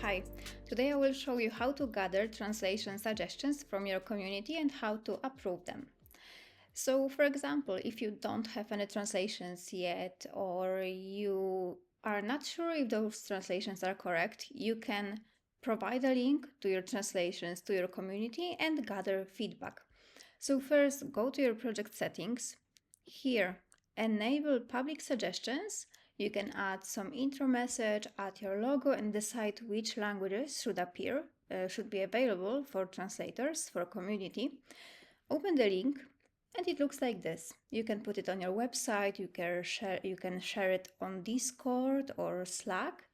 Hi, today I will show you how to gather translation suggestions from your community and how to approve them. So, for example, if you don't have any translations yet or you are not sure if those translations are correct, you can provide a link to your translations to your community and gather feedback. So first, go to your project settings. Here, enable public suggestions. You can add some intro message, add your logo, and decide which languages should be available for translators, for community. Open the link, and it looks like this. You can put it on your website, you can share it on Discord or Slack,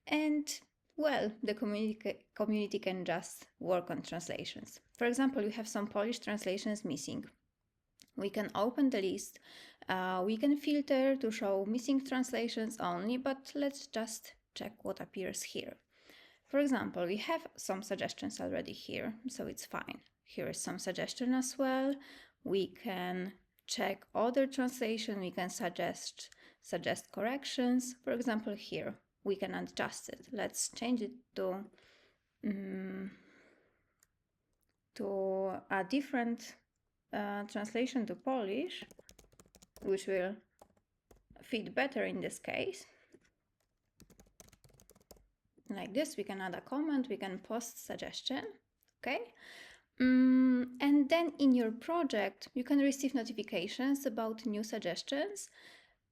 and well, the community can just work on translations. For example, you have some Polish translations missing. We can open the list. We can filter to show missing translations only, but let's just check what appears here. For example, we have some suggestions already here, so it's fine. Here is some suggestion as well. We can check other translation. We can suggest corrections. For example, here we can adjust it. Let's change it to a different translation to Polish, which will fit better in this case. Like this, we can add a comment, we can post suggestion, okay? And then in your project, you can receive notifications about new suggestions,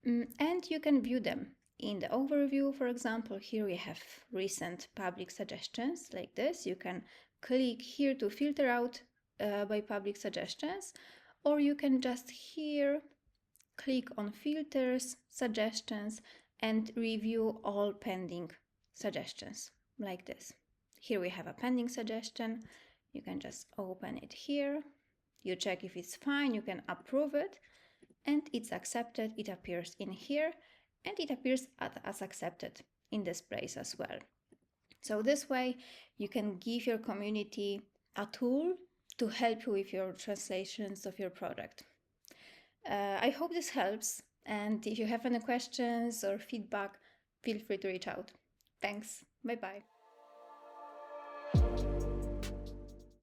and you can view them. In the overview, for example, here we have recent public suggestions like this. You can click here to filter out by public suggestions, or you can just here click on filters, suggestions, and review all pending suggestions like this. Here we have a pending suggestion. You can just open it here. You check if it's fine, you can approve it, and it's accepted. It appears in here, and it appears as accepted in this place as well. So this way you can give your community a tool to help you with your translations of your product. I hope this helps, and if you have any questions or feedback, feel free to reach out. Thanks. Bye-bye.